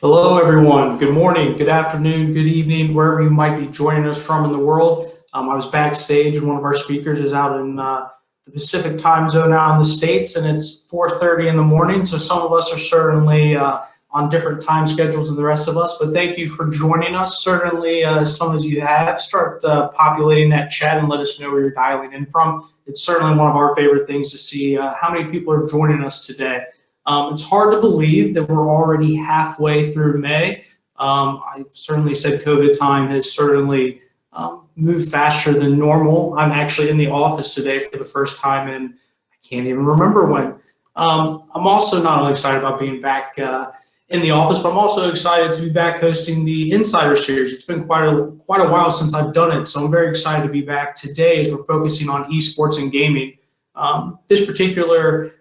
Hello, everyone. Good morning, good afternoon, good evening, wherever you might be joining us from in the world. I was backstage, and one of our speakers is out in the Pacific time zone out in the States, and it's 4:30 in the morning. So some of us are certainly on different time schedules than the rest of us. But thank you for joining us. Certainly, as some of you have, start populating that chat and let us know where you're dialing in from. It's certainly one of our favorite things to see how many people are joining us today. It's hard to believe that we're already halfway through May. I certainly said COVID time has certainly moved faster than normal. I'm actually in the office today for the first time in I can't even remember when. I'm also not only excited about being back in the office, but I'm also excited to be back hosting the Insider Series. It's been quite a while since I've done it, so I'm very excited to be back today as we're focusing on esports and gaming. This particular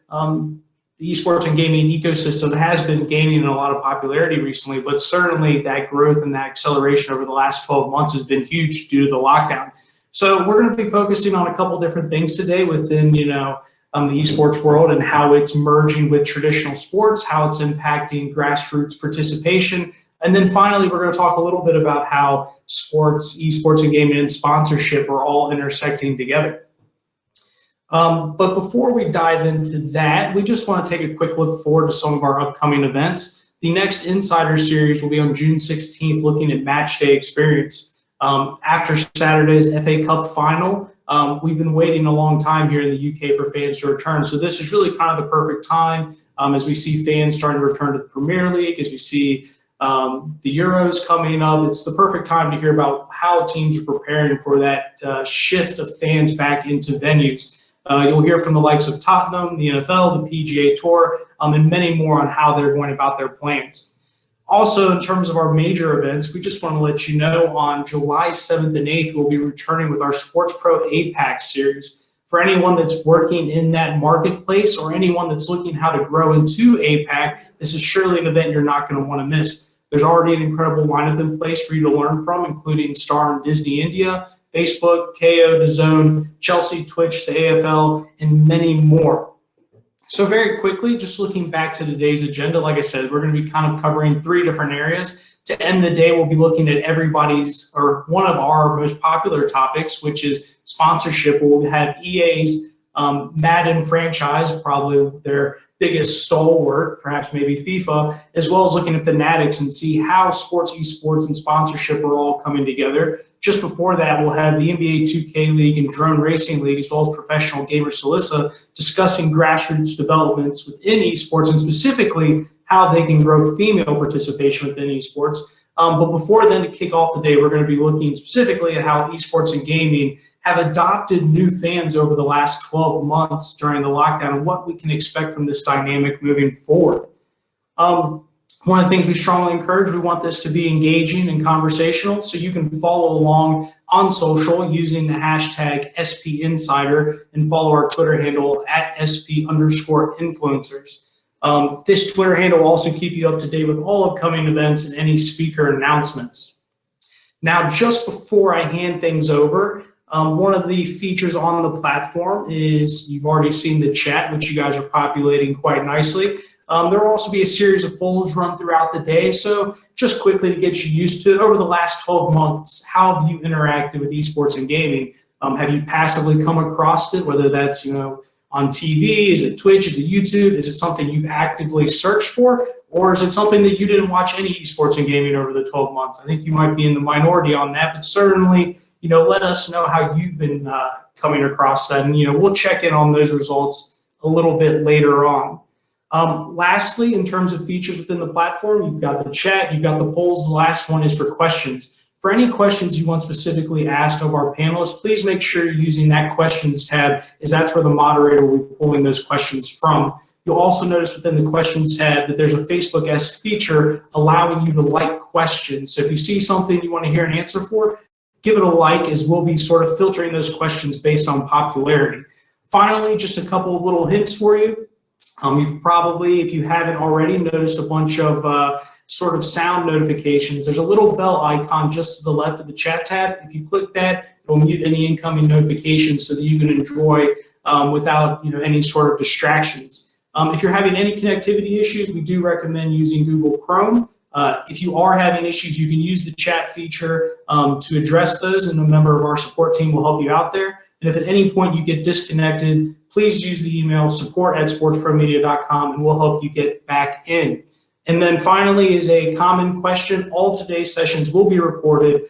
the esports and gaming ecosystem has been gaining a lot of popularity recently, but certainly that growth and that acceleration over the last 12 months has been huge due to the lockdown. So we're going to be focusing on a couple different things today within, the esports world and how it's merging with traditional sports, how it's impacting grassroots participation. And then finally, we're going to talk a little bit about how sports, esports and gaming and sponsorship are all intersecting together. But before we dive into that, we just want to take a quick look forward to some of our upcoming events. The next Insider Series will be on June 16th, looking at match day experience. After Saturday's FA Cup final, we've been waiting a long time here in the UK for fans to return. So this is really kind of the perfect time as we see fans starting to return to the Premier League, as we see the Euros coming up. It's the perfect time to hear about how teams are preparing for that shift of fans back into venues. You'll hear from the likes of Tottenham, the NFL, the PGA Tour, and many more on how they're going about their plans. Also, in terms of our major events, we just want to let you know on July 7th and 8th, we'll be returning with our Sports Pro APAC series. For anyone that's working in that marketplace or anyone that's looking how to grow into APAC, this is surely an event you're not going to want to miss. There's already an incredible lineup in place for you to learn from, including Star and Disney India, Facebook, KO, DAZN, Chelsea, Twitch, the AFL, and many more. So very quickly, just looking back to today's agenda, like I said, we're going to be kind of covering three different areas. To end the day, we'll be looking at everybody's, or one of our most popular topics, which is sponsorship. We'll have EA's Madden franchise, probably their biggest stalwart, perhaps maybe FIFA, as well as looking at Fanatics and see how sports, esports, and sponsorship are all coming together. Just before that, we'll have the NBA 2K League and Drone Racing League, as well as Professional Gamer Solissa, discussing grassroots developments within esports and specifically how they can grow female participation within esports. But before then, to kick off the day, we're going to be looking specifically at how esports and gaming have adopted new fans over the last 12 months during the lockdown and what we can expect from this dynamic moving forward. One of the things we strongly encourage, we want this to be engaging and conversational, so you can follow along on social using the hashtag SPInsider and follow our Twitter handle at SP_influencers. This Twitter handle will also keep you up to date with all upcoming events and any speaker announcements. Now, just before I hand things over, one of the features on the platform is, you've already seen the chat, which you guys are populating quite nicely. There will also be a series of polls run throughout the day. So just quickly to get you used to it, over the last 12 months, how have you interacted with esports and gaming? Have you passively come across it, whether that's on TV, is it Twitch, is it YouTube, is it something you've actively searched for, or is it something that you didn't watch any esports and gaming over the 12 months? I think you might be in the minority on that, but certainly let us know how you've been coming across that, and we'll check in on those results a little bit later on. Lastly, in terms of features within the platform, you've got the chat, you've got the polls. The last one is for questions. For any questions you want specifically asked of our panelists, please make sure you're using that questions tab, as that's where the moderator will be pulling those questions from. You'll also notice within the questions tab that there's a Facebook-esque feature allowing you to like questions. So if you see something you want to hear an answer for, give it a like, as we'll be sort of filtering those questions based on popularity. Finally, just a couple of little hints for you. You've probably, if you haven't already, noticed a bunch of sort of sound notifications. There's a little bell icon just to the left of the chat tab. If you click that, it'll mute any incoming notifications so that you can enjoy without any sort of distractions. If you're having any connectivity issues, we do recommend using Google Chrome. If you are having issues, you can use the chat feature to address those, and a member of our support team will help you out there. And if at any point you get disconnected, please use the email support@sportspromedia.com, and we'll help you get back in. And then finally is a common question. All of today's sessions will be recorded.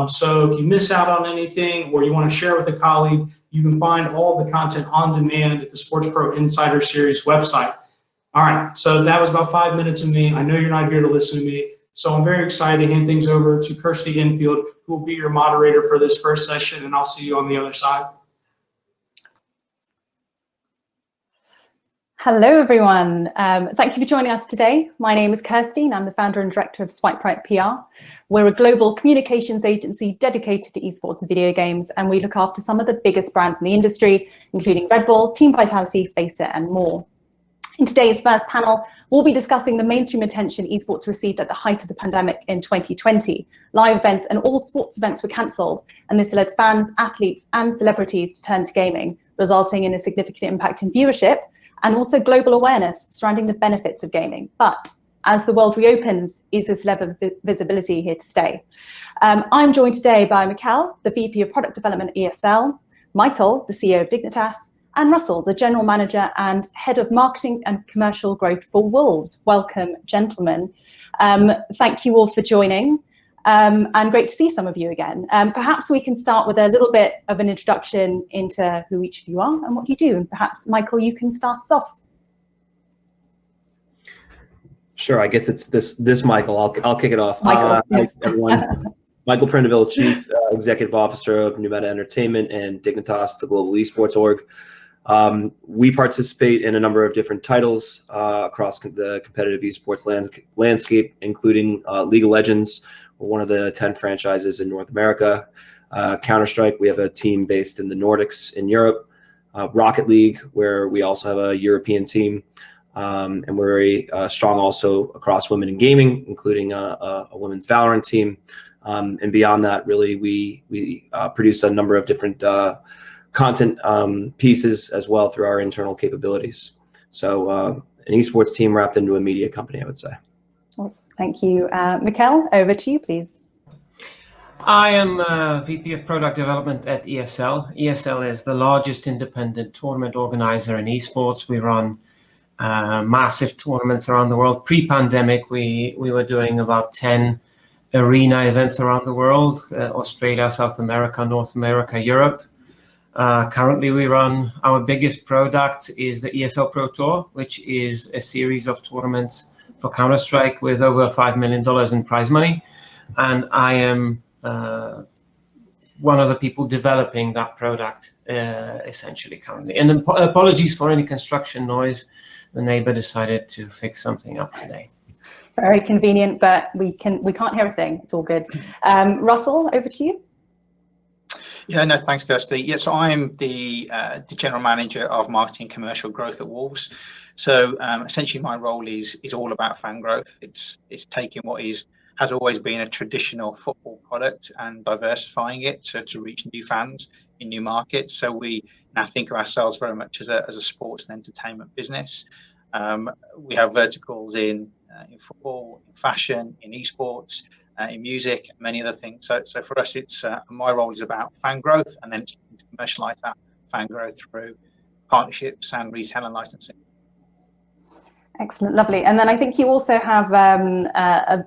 So if you miss out on anything or you want to share with a colleague, you can find all of the content on demand at the Sports Pro Insider Series website. All right, so that was about 5 minutes of me. I know you're not here to listen to me, so I'm very excited to hand things over to Kirsty Infield, who will be your moderator for this first session, and I'll see you on the other side. Hello, everyone. Thank you for joining us today. My name is Kirsty, and I'm the founder and director of Swipe Right PR. We're a global communications agency dedicated to esports and video games, and we look after some of the biggest brands in the industry, including Red Bull, Team Vitality, FACEIT, and more. In today's first panel, we'll be discussing the mainstream attention esports received at the height of the pandemic in 2020. Live events and all sports events were cancelled, and this led fans, athletes, and celebrities to turn to gaming, resulting in a significant impact in viewership and also global awareness surrounding the benefits of gaming. But as the world reopens, is this level of visibility here to stay? I'm joined today by Mikkel, the VP of Product Development at ESL, Michael, the CEO of Dignitas, and Russell, the General Manager and Head of Marketing and Commercial Growth for Wolves. Welcome, gentlemen. Thank you all for joining, and great to see some of you again. Perhaps we can start with a little bit of an introduction into who each of you are and what you do. And perhaps, Michael, you can start us off. Sure, I guess it's this Michael. I'll kick it off. Michael, yes. Hi, everyone. Michael Prindeville, Chief Executive Officer of New Meta Entertainment and Dignitas, the global esports org. We participate in a number of different titles across the competitive esports landscape, including League of Legends. We're one of the 10 franchises in North America. Counter-Strike, we have a team based in the Nordics in Europe. Rocket League, where we also have a European team. And we're very strong also across women in gaming, including a women's Valorant team. And beyond that, really, we produce a number of different content pieces as well through our internal capabilities. So an esports team wrapped into a media company, I would say. Awesome. Thank you. Mikkel, over to you, please. I am VP of Product Development at ESL. ESL is the largest independent tournament organizer in esports. We run massive tournaments around the world. Pre-pandemic, we were doing about 10 arena events around the world, Australia, South America, North America, Europe. Currently, we run, our biggest product is the ESL Pro Tour, which is a series of tournaments for Counter-Strike with over $5 million in prize money. And I am one of the people developing that product essentially currently. And apologies for any construction noise. The neighbor decided to fix something up today. Very convenient, but we can't hear a thing. It's all good. Russell, over to you. Yeah, no, thanks, Kirsty. Yes, so I'm the General Manager of Marketing and Commercial Growth at Wolves. So essentially my role is all about fan growth. It's taking what has always been a traditional football product and diversifying it to reach new fans in new markets. So we now think of ourselves very much as a sports and entertainment business. We have verticals in football, in fashion, in esports, in music, many other things. So for us, it's my role is about fan growth, and then to commercialize that fan growth through partnerships and retail and licensing. Excellent, lovely. And then I think you also have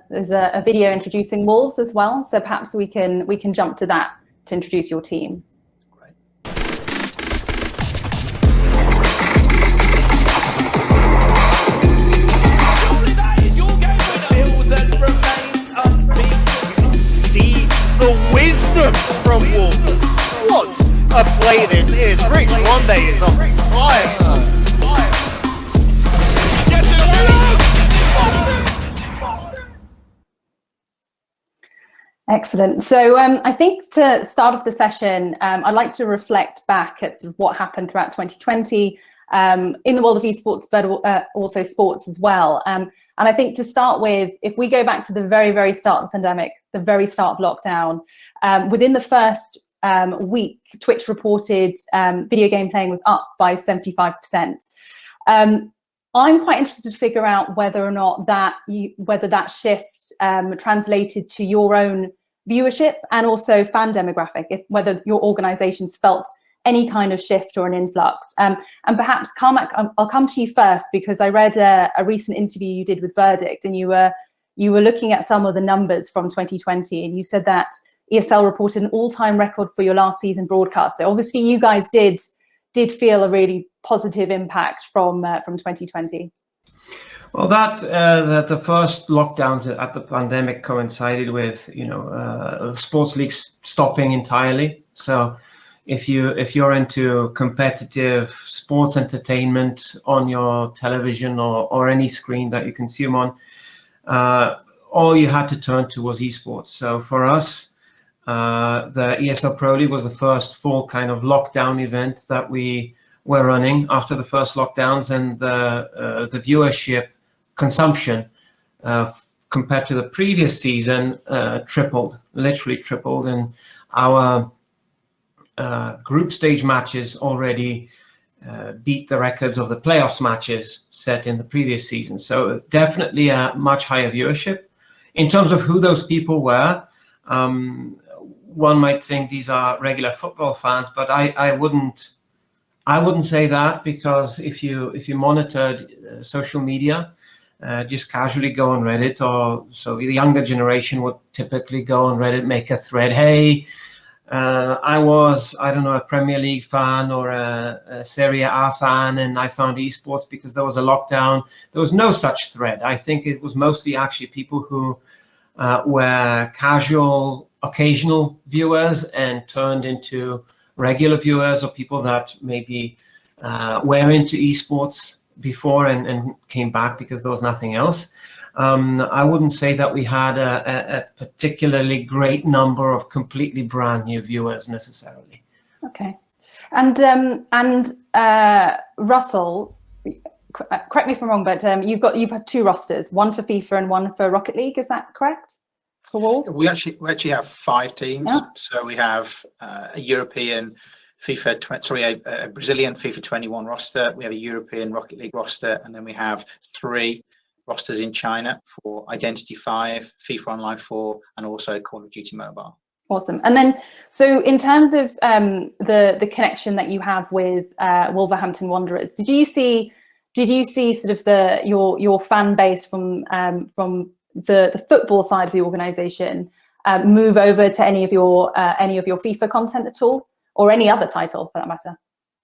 there's a video introducing Wolves as well. So perhaps we can jump to that to introduce your team. The wisdom from Wolves. What a play this is. Rich Ronde is on fire. Excellent. So I think to start off the session, I'd like to reflect back at sort of what happened throughout 2020 in the world of esports, but also sports as well. And I think to start with, if we go back to the very, very start of the pandemic, the very start of lockdown, within the first week, Twitch reported video game playing was up by 75%. I'm quite interested to figure out whether or not whether that shift translated to your own viewership and also fan demographic, whether your organizations felt any kind of shift or an influx. And perhaps, Carmack, I'll come to you first, because I read a recent interview you did with Verdict, and you were looking at some of the numbers from 2020, and you said that ESL reported an all-time record for your last season broadcast. So obviously you guys did feel a really positive impact from 2020. Well, that the first lockdowns at the pandemic coincided with sports leagues stopping entirely. So if you're into competitive sports entertainment on your television or any screen that you consume on, all you had to turn to was esports. So for us, the ESL Pro League was the first full kind of lockdown event that we were running after the first lockdowns, and the viewership consumption compared to the previous season literally tripled, and our group stage matches already beat the records of the playoffs matches set in the previous season. So definitely a much higher viewership. In terms of who those people were, one might think these are regular football fans, but I wouldn't say that, because if you monitored social media, just casually go on Reddit, or so the younger generation would typically go on Reddit, make a thread, hey, I don't know, a Premier League fan or a Serie A fan, and I found esports because there was a lockdown. There was no such thread. I think it was mostly actually people who were casual, occasional viewers and turned into regular viewers, or people that maybe were into esports before and came back because there was nothing else. I wouldn't say that we had a particularly great number of completely brand new viewers necessarily. Okay, and Russell, correct me if I'm wrong, but you've had two rosters, one for FIFA and one for Rocket League. Is that correct? For Wolves? We actually have 5 teams. Yeah. So we have a European a Brazilian FIFA 21 roster. We have a European Rocket League roster, and then we have 3 rosters in China for Identity 5, FIFA Online 4, and also Call of Duty Mobile. Awesome. And then, so in terms of the connection that you have with Wolverhampton Wanderers, did you see sort of your fan base from the football side of the organisation move over to any of your FIFA content at all, or any other title for that matter?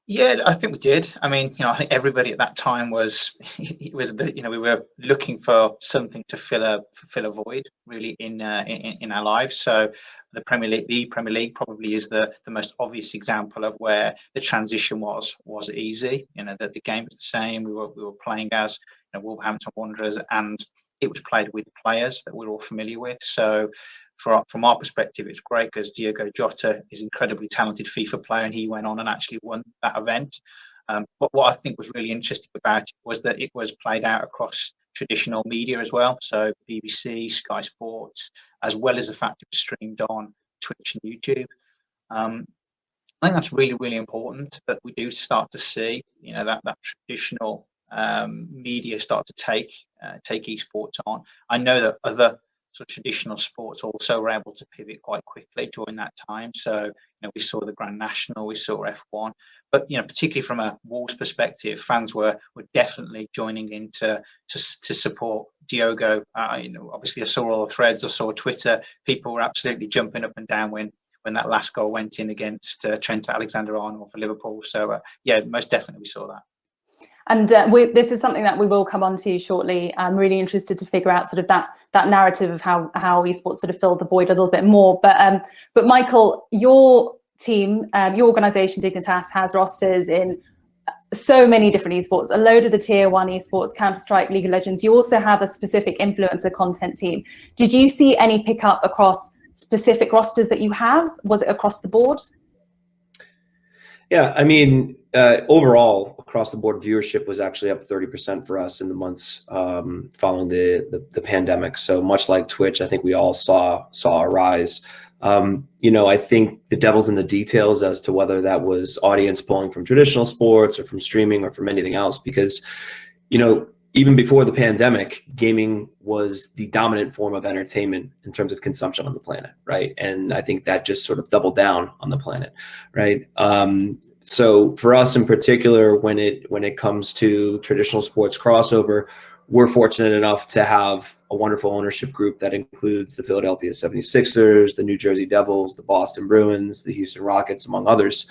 Yeah, I think we did. I mean, I think everybody at that time we were looking for something to fill a void really in our lives. So the Premier League probably is the most obvious example of where the transition was easy. That the game was the same. We were playing as Wolverhampton Wanderers, and it was played with players that we're all familiar with. So from our perspective, it's great because Diogo Jota is an incredibly talented FIFA player, and he went on and actually won that event. But what I think was really interesting about it was that it was played out across traditional media as well. So BBC, Sky Sports, as well as the fact it was streamed on Twitch and YouTube. I think that's really, really important that we do start to see, that traditional media start to take esports on. I know that other sort of traditional sports also were able to pivot quite quickly during that time. So, we saw the Grand National, we saw F1, but particularly from a Wolves perspective, fans were definitely joining in to support Diogo. Obviously I saw all the threads, I saw Twitter, people were absolutely jumping up and down when that last goal went in against Trent Alexander-Arnold for Liverpool. So yeah, most definitely we saw that. And this is something that we will come on to shortly. I'm really interested to figure out sort of that narrative of how esports sort of filled the void a little bit more. But Michael, your team, your organisation Dignitas has rosters in so many different esports, a load of the tier 1 esports, Counter-Strike, League of Legends. You also have a specific influencer content team. Did you see any pickup across specific rosters that you have? Was it across the board? Yeah, I mean, overall, across the board, viewership was actually up 30% for us in the months following the pandemic. So much like Twitch, I think we all saw a rise. I think the devil's in the details as to whether that was audience pulling from traditional sports or from streaming or from anything else, because Even before the pandemic, gaming was the dominant form of entertainment in terms of consumption on the planet, right? And I think that just sort of doubled down on the planet, right? So for us in particular, when it comes to traditional sports crossover, we're fortunate enough to have a wonderful ownership group that includes the Philadelphia 76ers, the New Jersey Devils, the Boston Bruins, the Houston Rockets, among others.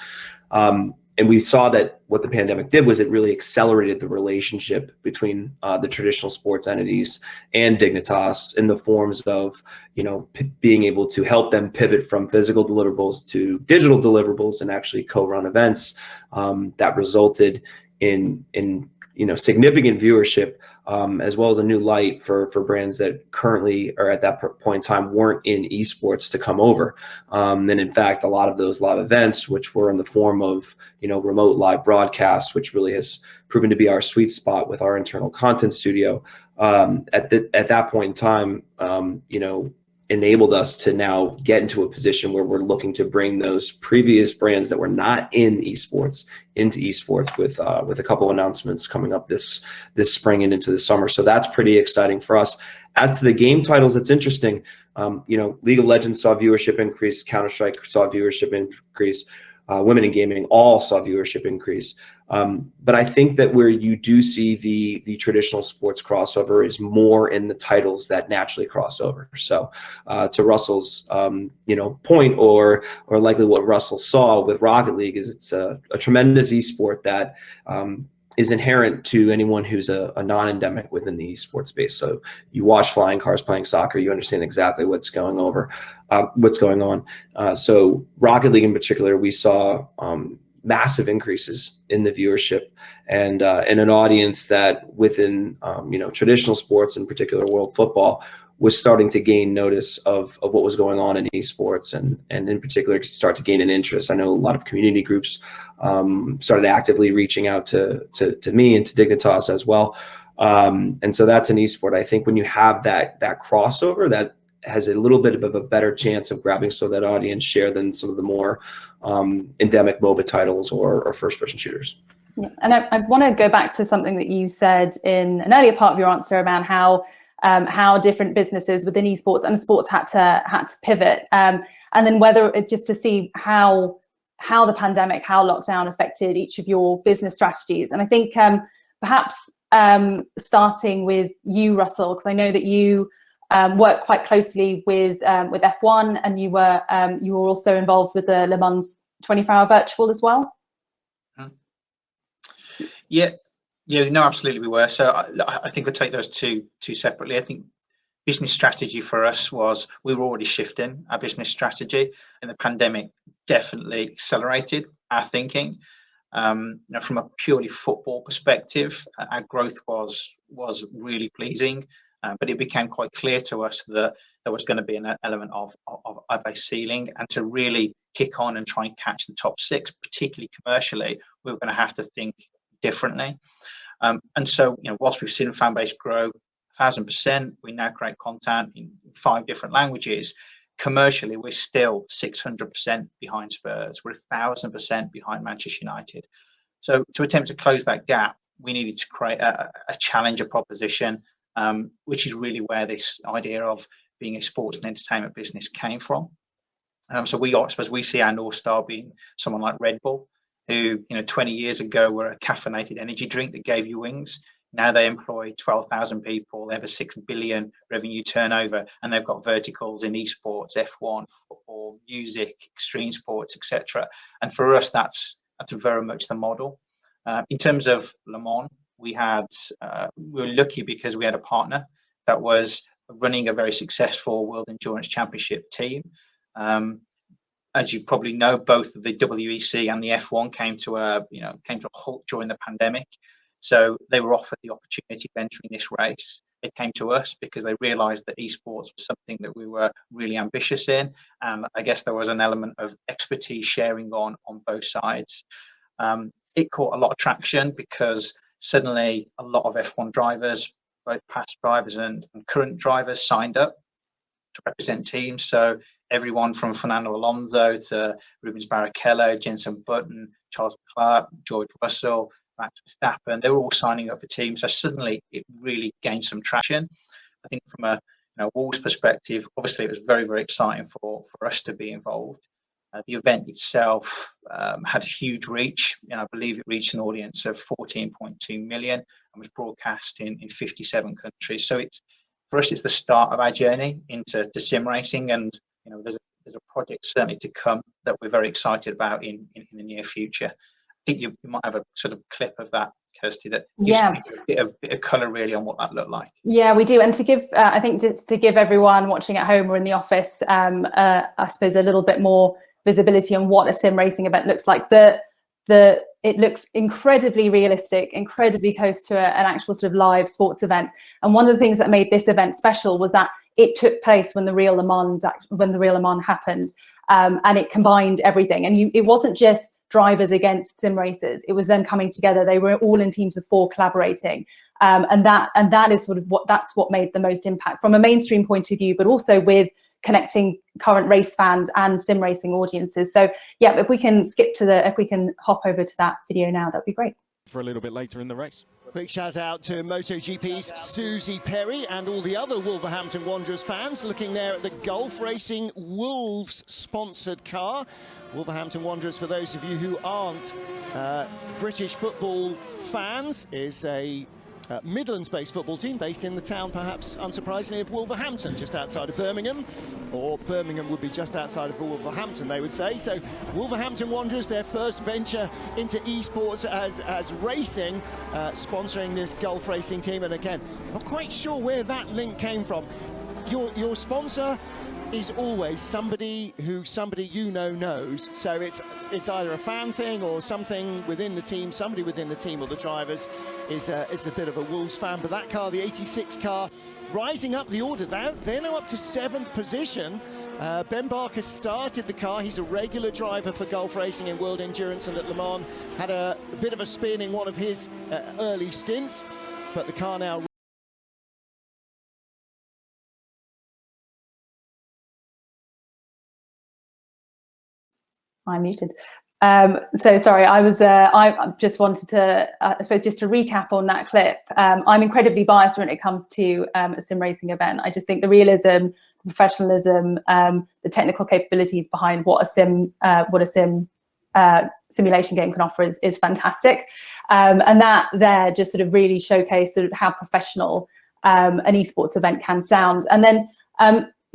And we saw that what the pandemic did was it really accelerated the relationship between the traditional sports entities and Dignitas in the forms of, being able to help them pivot from physical deliverables to digital deliverables and actually co-run events that resulted in significant viewership, as well as a new light for brands that currently or at that point in time weren't in esports to come over. And in fact, a lot of those live events, which were in the form of remote live broadcasts, which really has proven to be our sweet spot with our internal content studio, at that point in time, enabled us to now get into a position where we're looking to bring those previous brands that were not in esports into esports with a couple announcements coming up this spring and into the summer. So that's pretty exciting for us. As to the game titles, it's interesting. League of Legends saw viewership increase, Counter-Strike saw viewership increase, women in gaming all saw viewership increase. But I think that where you do see the traditional sports crossover is more in the titles that naturally cross over. So to Russell's point, or likely what Russell saw with Rocket League, is it's a tremendous esport that is inherent to anyone who's a non-endemic within the esports space. So you watch flying cars playing soccer, you understand exactly what's going on. So Rocket League in particular, we saw massive increases in the viewership and an audience that within traditional sports, in particular world football, was starting to gain notice of what was going on in esports and in particular start to gain an interest. I know a lot of community groups started actively reaching out to me and to Dignitas as well. And so that's an esport. I think when you have that crossover, that has a little bit of a better chance of grabbing some of that audience share than some of the more endemic MOBA titles or first-person shooters. Yeah. And I want to go back to something that you said in an earlier part of your answer about how different businesses within esports and sports had to pivot, and then whether just to see how the pandemic, how lockdown affected each of your business strategies. And I think perhaps starting with you, Russell, because I know that you work quite closely with F1, and you were also involved with the Le Mans 24-hour virtual as well. Yeah, no, absolutely we were. So I think I'll take those two separately. I think business strategy for us was we were already shifting our business strategy, and the pandemic definitely accelerated our thinking. From a purely football perspective, our growth was really pleasing, but it became quite clear to us that there was going to be an element of a ceiling, and to really kick on and try and catch the top six, particularly commercially, we were going to have to think differently. And so, whilst we've seen fan base grow 1,000%, we now create content in 5 different languages. Commercially, we're still 600% behind Spurs. We're 1,000% behind Manchester United. So to attempt to close that gap, we needed to create a challenger proposition, which is really where this idea of being a sports and entertainment business came from. So I suppose we see our North Star being someone like Red Bull, who 20 years ago were a caffeinated energy drink that gave you wings. Now they employ 12,000 people. They have a 6 billion revenue turnover, and they've got verticals in esports, F1, football, music, extreme sports, etc. And for us, that's very much the model. In terms of Le Mans, we were lucky because we had a partner that was running a very successful World Endurance Championship team. As you probably know, both the WEC and the F1 came to a halt during the pandemic. So they were offered the opportunity of entering this race. They came to us because they realized that esports was something that we were really ambitious in. And I guess there was an element of expertise sharing on both sides. It caught a lot of traction because suddenly a lot of F1 drivers, both past drivers and current drivers, signed up to represent teams. So everyone from Fernando Alonso to Rubens Barrichello, Jenson Button, Charles Leclerc, George Russell, Max Verstappen, they were all signing up for teams. So suddenly it really gained some traction. I think from a Wolves perspective, obviously it was very, very exciting for us to be involved. The event itself had a huge reach. I believe it reached an audience of 14.2 million and was broadcast in 57 countries. So for us, it's the start of our journey into sim racing, and there's a project certainly to come that we're very excited about in the near future. I think you might have a sort of clip of that, Kirsty, that gives a bit of colour really on what that looked like. Yeah, we do. And to give, I think to give everyone watching at home or in the office, I suppose a little bit more visibility on what a sim racing event looks like. It looks incredibly realistic, incredibly close to an actual sort of live sports event. And one of the things that made this event special was that it took place when the real Le Mans happened, and it combined everything. And it wasn't just drivers against sim racers; it was them coming together. They were all in teams of 4 collaborating, and that is sort of what made the most impact from a mainstream point of view, but also with connecting current race fans and sim racing audiences. So yeah, if we can hop over to that video now, that'd be great. For a little bit later in the race. Quick shout out to MotoGP's Susie Perry and all the other Wolverhampton Wanderers fans looking there at the Gulf Racing Wolves sponsored car. Wolverhampton Wanderers, for those of you who aren't British football fans, is a Midlands-based football team based in the town, perhaps unsurprisingly, of Wolverhampton, just outside of Birmingham, or Birmingham would be just outside of Wolverhampton, they would say. So Wolverhampton Wanderers, their first venture into esports as racing, sponsoring this Gulf Racing team. And again, not quite sure where that link came from. Your sponsor is always somebody you know knows. So it's either a fan thing or something within the team, somebody within the team or the drivers is a bit of a Wolves fan. But that car, the 86 car, rising up the order now. They're now up to 7th position. Ben Barker started the car. He's a regular driver for Gulf Racing in World Endurance and at Le Mans. Had a bit of a spin in one of his early stints, but the car now I'm muted. So sorry, I just wanted to, I suppose, just to recap on that clip. I'm incredibly biased when it comes to a sim racing event. I just think the realism, the professionalism, the technical capabilities behind what a simulation game can offer is fantastic. And that there just sort of really showcased sort of how professional an esports event can sound. And then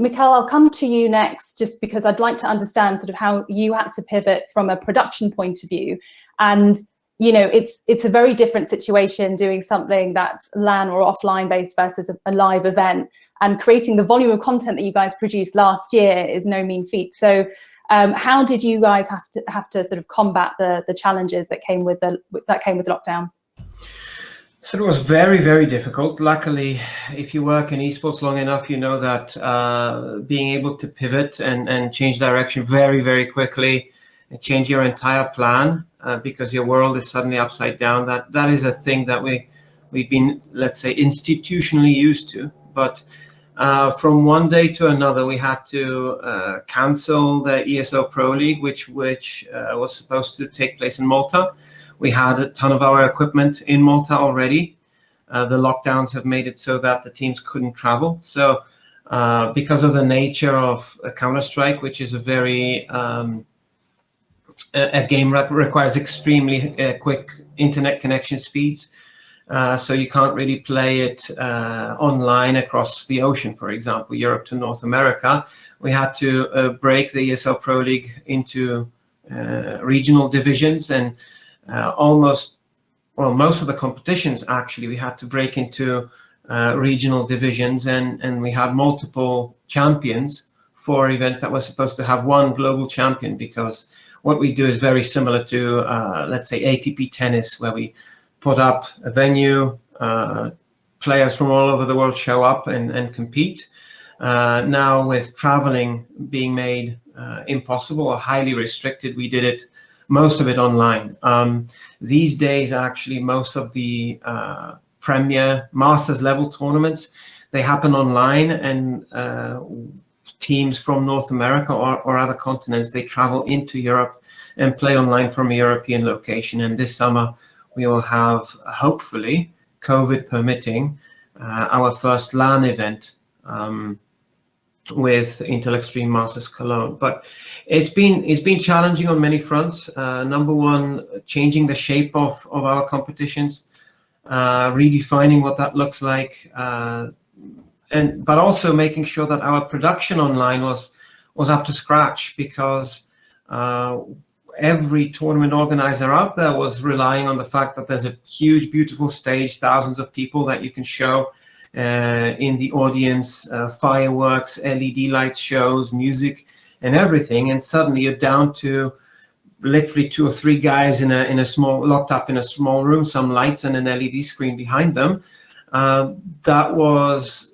Mikkel, I'll come to you next, just because I'd like to understand sort of how you had to pivot from a production point of view. And, it's a very different situation doing something that's LAN or offline based versus a live event. And creating the volume of content that you guys produced last year is no mean feat. So how did you guys have to sort of combat the challenges that came with lockdown? So it was very, very difficult. Luckily, if you work in esports long enough, you know that being able to pivot and change direction very, very quickly and change your entire plan because your world is suddenly upside down, that is a thing that we've been, let's say, institutionally used to. But from one day to another, we had to cancel the ESL Pro League, which was supposed to take place in Malta. We had a ton of our equipment in Malta already. The lockdowns have made it so that the teams couldn't travel. So because of the nature of Counter-Strike, which is a very a game that requires extremely quick internet connection speeds, so you can't really play it online across the ocean, for example, Europe to North America. We had to break the ESL Pro League into regional divisions, and most of the competitions actually we had to break into regional divisions, and we had multiple champions for events that were supposed to have one global champion, because what we do is very similar to let's say ATP tennis, where we put up a venue, players from all over the world show up and compete. Now with traveling being made impossible or highly restricted, we did it, most of it online. These days, actually, most of the Premier Masters level tournaments, they happen online, and teams from North America or other continents, they travel into Europe and play online from a European location. And this summer, we will have, hopefully, COVID permitting, our first LAN event with Intel Extreme Masters Cologne. But it's been challenging on many fronts. Number one, changing the shape of our competitions, redefining what that looks like, but also making sure that our production online was up to scratch, because every tournament organizer out there was relying on the fact that there's a huge, beautiful stage, thousands of people that you can show in the audience, fireworks, LED light shows, music, and everything. And suddenly you're down to literally 2 or 3 guys locked up in a small room, some lights and an LED screen behind them. That was,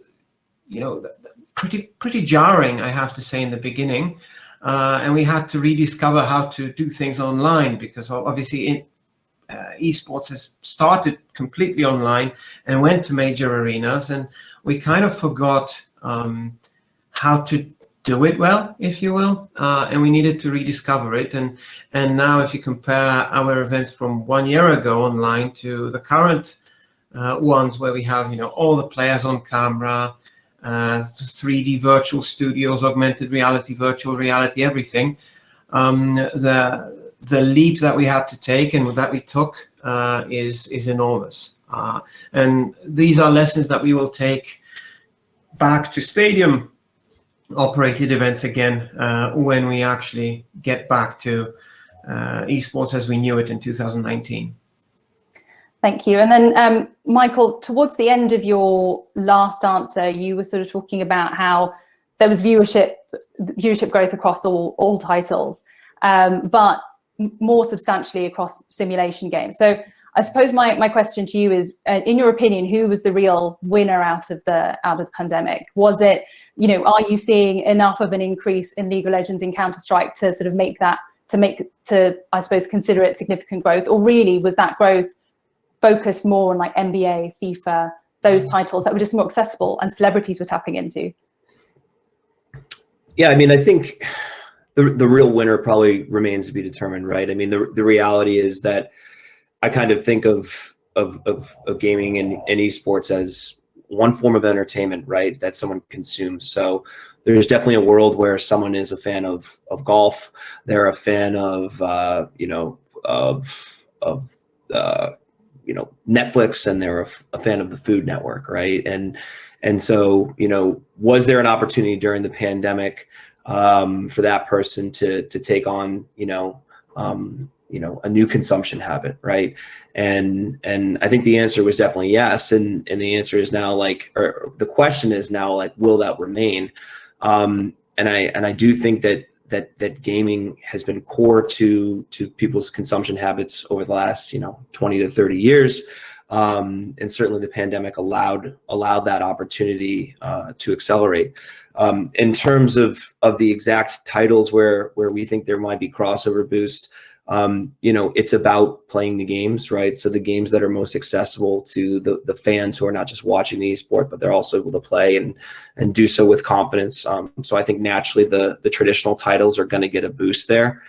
pretty jarring, I have to say, in the beginning. And we had to rediscover how to do things online, because obviously esports has started completely online and went to major arenas, and we kind of forgot how to do it well, if you will, and we needed to rediscover it. And now, if you compare our events from 1 year ago online to the current ones, where we have all the players on camera, 3D virtual studios, augmented reality, virtual reality, everything, the leap that we had to take and that we took is enormous. And these are lessons that we will take back to stadium operated events again when we actually get back to esports as we knew it in 2019. Thank you. And then, Michael, towards the end of your last answer, you were sort of talking about how there was viewership growth across all titles, but more substantially across simulation games. So I suppose my question to you is, in your opinion, who was the real winner out of the pandemic? Was it, are you seeing enough of an increase in League of Legends and Counter-Strike to sort of make I suppose, consider it significant growth? Or really was that growth focused more on like NBA, FIFA, those titles that were just more accessible and celebrities were tapping into? Yeah, I mean, I think the real winner probably remains to be determined, right? I mean, the reality is that I kind of think of gaming and esports as one form of entertainment, right, that someone consumes. So there's definitely a world where someone is a fan of golf, they're a fan of Netflix, and they're a fan of the Food Network, right? And so was there an opportunity during the pandemic for that person to take on a new consumption habit, right? And I think the answer was definitely yes. And the answer is now or the question is now will that remain? And I do think that gaming has been core to people's consumption habits over the last 20 to 30 years, and certainly the pandemic allowed that opportunity to accelerate. In terms of the exact titles where we think there might be crossover boost, it's about playing the games, right? So the games that are most accessible to the fans who are not just watching the esport, but they're also able to play and do so with confidence. So I think naturally the traditional titles are going to get a boost there.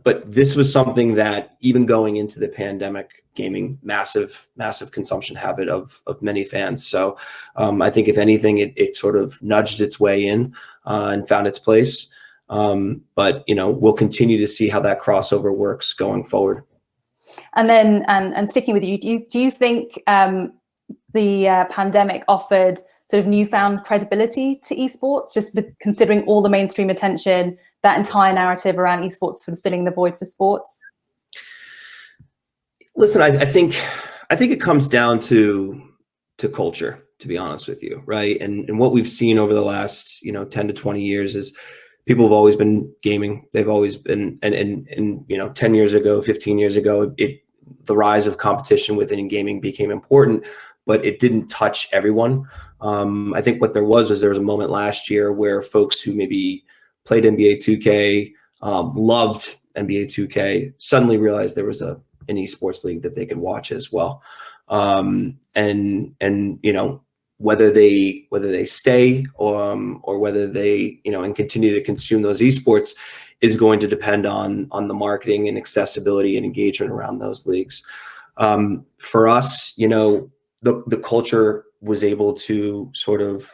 But this was something that even going into the pandemic, gaming, massive consumption habit of many fans. So I think if anything, it sort of nudged its way in and found its place. But we'll continue to see how that crossover works going forward. And then, and sticking with you, do you think the pandemic offered sort of newfound credibility to esports, just considering all the mainstream attention, that entire narrative around esports sort of filling the void for sports? Listen, I think it comes down to culture, to be honest with you, right? And what we've seen over the last 10 to 20 years is people have always been gaming. They've always been, and 10 years ago, 15 years ago, the rise of competition within gaming became important, but it didn't touch everyone. I think what there was a moment last year where folks who maybe played NBA 2K, loved NBA 2K, suddenly realized there was an esports league that they could watch as well. And whether they stay or whether they and continue to consume those esports, is going to depend on the marketing and accessibility and engagement around those leagues. For us, the culture was able to sort of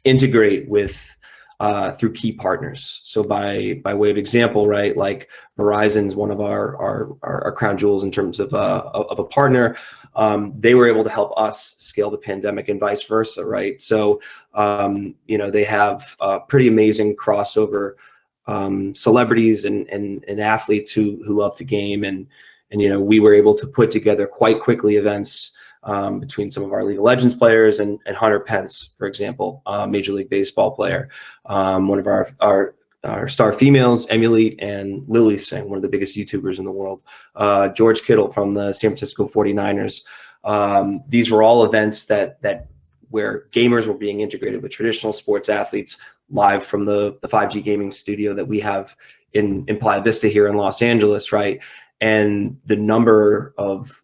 integrate with through key partners. So by way of example, right, like Verizon's one of our crown jewels in terms of a partner. They were able to help us scale the pandemic and vice versa, right? So they have pretty amazing crossover celebrities and athletes who love to game, and we were able to put together quite quickly events between some of our League of Legends players and Hunter Pence, for example, Major League Baseball player, one of our star females, Emulate, and Lily Singh, one of the biggest YouTubers in the world, George Kittle from the San Francisco 49ers. These were all events that where gamers were being integrated with traditional sports athletes live from the 5G gaming studio that we have in Playa Vista here in Los Angeles, right? And the number of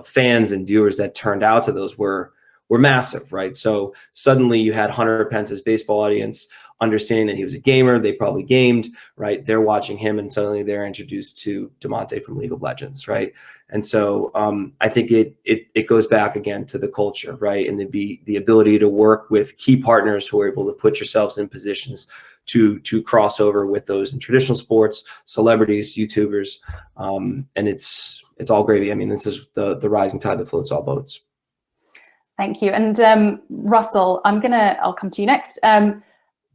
fans and viewers that turned out to those were massive, right? So suddenly you had Hunter Pence's baseball audience understanding that he was a gamer. They probably gamed, right? They're watching him, and suddenly they're introduced to Demonte from League of Legends, right? And so I think it goes back again to the culture, right? And the ability to work with key partners who are able to put yourselves in positions to cross over with those in traditional sports, celebrities, YouTubers, and it's all gravy. I mean, this is the rising tide that floats all boats. Thank you. And Russell, I'll come to you next.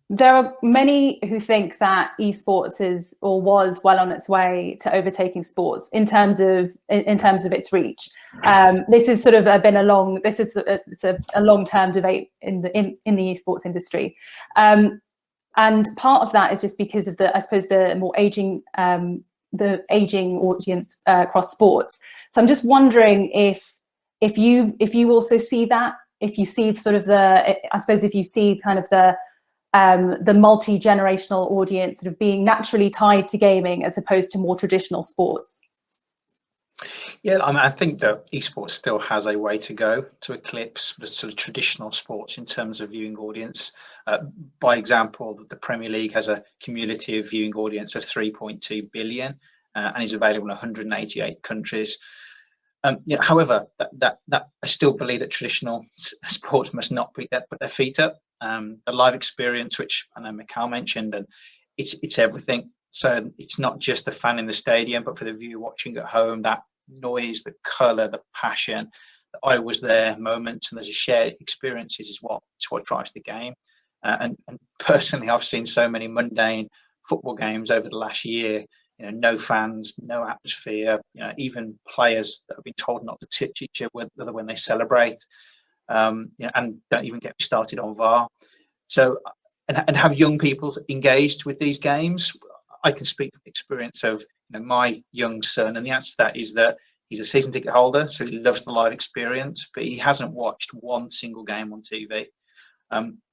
There are many who think that esports is or was well on its way to overtaking sports in terms of its reach. This is sort of been a long-term debate in the esports industry. And part of that is just because of the more aging audience across sports. So I'm just wondering if you also see that, if you see sort of if you see kind of the multi-generational audience sort of being naturally tied to gaming as opposed to more traditional sports. Yeah, I mean, I think that esports still has a way to go to eclipse the sort of traditional sports in terms of viewing audience. By example, the Premier League has a cumulative viewing audience of 3.2 billion and is available in 188 countries. However, that I still believe that traditional sports must not put their feet up. The live experience, which I know Mikhail mentioned, and it's everything. So it's not just the fan in the stadium, but for the viewer watching at home, that noise, the colour, the passion, the I was there moments, and there's a shared experiences is what drives the game. And personally, I've seen so many mundane football games over the last year. No fans, no atmosphere. Even players that have been told not to touch each other when they celebrate. And don't even get me started on VAR. So, and have young people engaged with these games? I can speak from experience of my young son, and the answer to that is that he's a season ticket holder, so he loves the live experience, but he hasn't watched one single game on TV.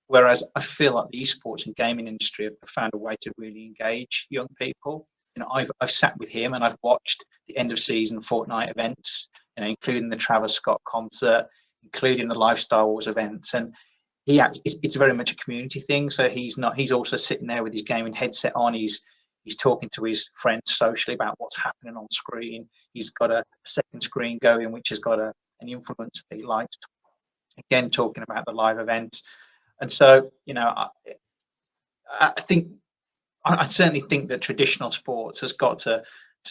Whereas I feel like the esports and gaming industry have found a way to really engage young people. I've sat with him and I've watched the end of season Fortnite events, including the Travis Scott concert, including the live Star Wars events, and it's very much a community thing. So he's also sitting there with his gaming headset on. He's talking to his friends socially about what's happening on screen. He's got a second screen going, which has got an influence that he likes. Again, talking about the live events, and so I certainly think that traditional sports has got to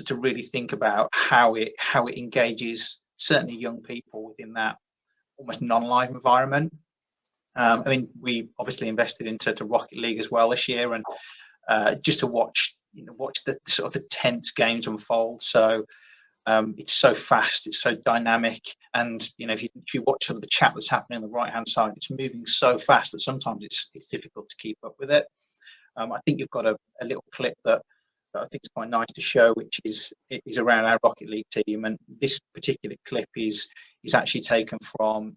really think about how it engages certainly young people within that almost non-live environment. I mean, we obviously invested into Rocket League as well this year, and just to watch the sort of the tense games unfold. So it's so fast, it's so dynamic, and if you watch some of the chat that's happening on the right hand side, it's moving so fast that sometimes it's difficult to keep up with it. I think you've got a little clip that I think is quite nice to show, which is around our Rocket League team, and this particular clip is actually taken from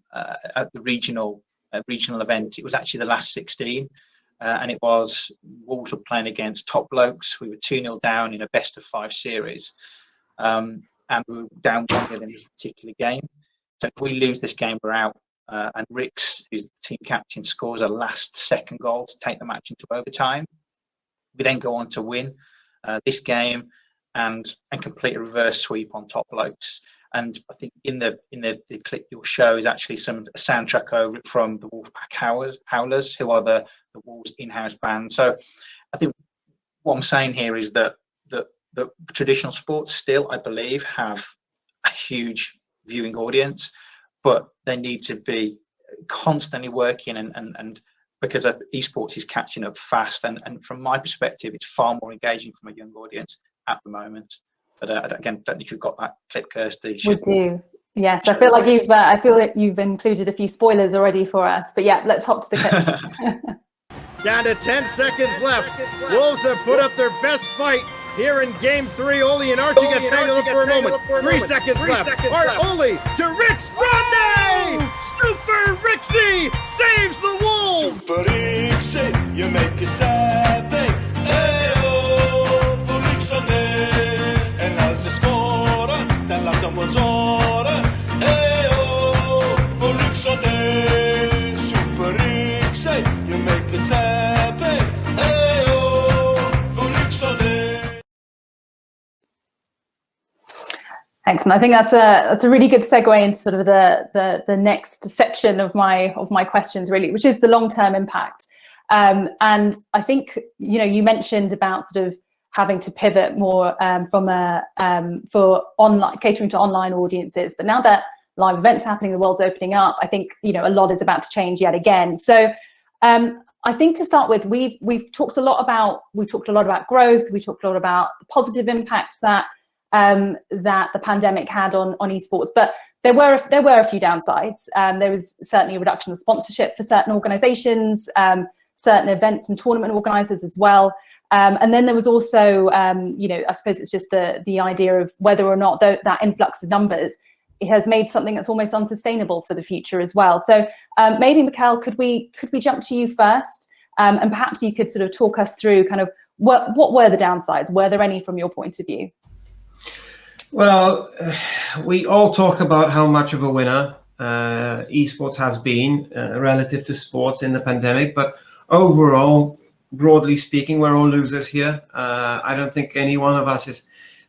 at the regional event. It was actually the last 16, and it was Wolves were playing against Top Blokes. We were 2-0 down in a best of 5 series, and we were down 1-0 in this particular game. So if we lose this game, we're out. And Rix, who's the team captain, scores a last-second goal to take the match into overtime. We then go on to win. this game and complete a reverse sweep on top blokes. And I think in the clip you'll show is actually a soundtrack over it from the Wolfpack Howlers, who are the Wolves in-house band. So I think what I'm saying here is that the traditional sports still, I believe, have a huge viewing audience, but they need to be constantly working and because esports is catching up fast, and from my perspective, it's far more engaging from a young audience at the moment. But again, don't know if you've got that clip, Kirsty. We do. Yes, I feel like you've included a few spoilers already for us. But yeah, let's hop to the clip. Down to 10 seconds left. Wolves have put up their best fight here in Game 3. Oli and Archie get tangled up for a moment. 3 seconds left. Oli to Rick Strande! Super Rixie saves the Wolves! Super Rixie, you make a saving. Ayo, for Rick Strande. En als ze scoren, dan laat hem ons horen. Ayo, for Rick Strande. Super Rixie, you make a saving. Ayo, for Rick Strande. Excellent. I think that's a really good segue into sort of the next section of my questions, really, which is the long-term impact. And I think you mentioned about sort of having to pivot more for online catering to online audiences. But now that live events are happening, the world's opening up, I think a lot is about to change yet again. So I think to start with, we've talked a lot about growth. We talked a lot about the positive impacts that the pandemic had on esports, but there were a few downsides. There was certainly a reduction of sponsorship for certain organizations, certain events and tournament organizers as well. And then there was also, I suppose it's just the idea of whether or not that influx of numbers, it has made something that's almost unsustainable for the future as well. So maybe, Mikhail, could we jump to you first, and perhaps you could sort of talk us through kind of what were the downsides? Were there any from your point of view? Well, we all talk about how much of a winner esports has been relative to sports in the pandemic, but overall, broadly speaking, we're all losers here. I don't think any one of us is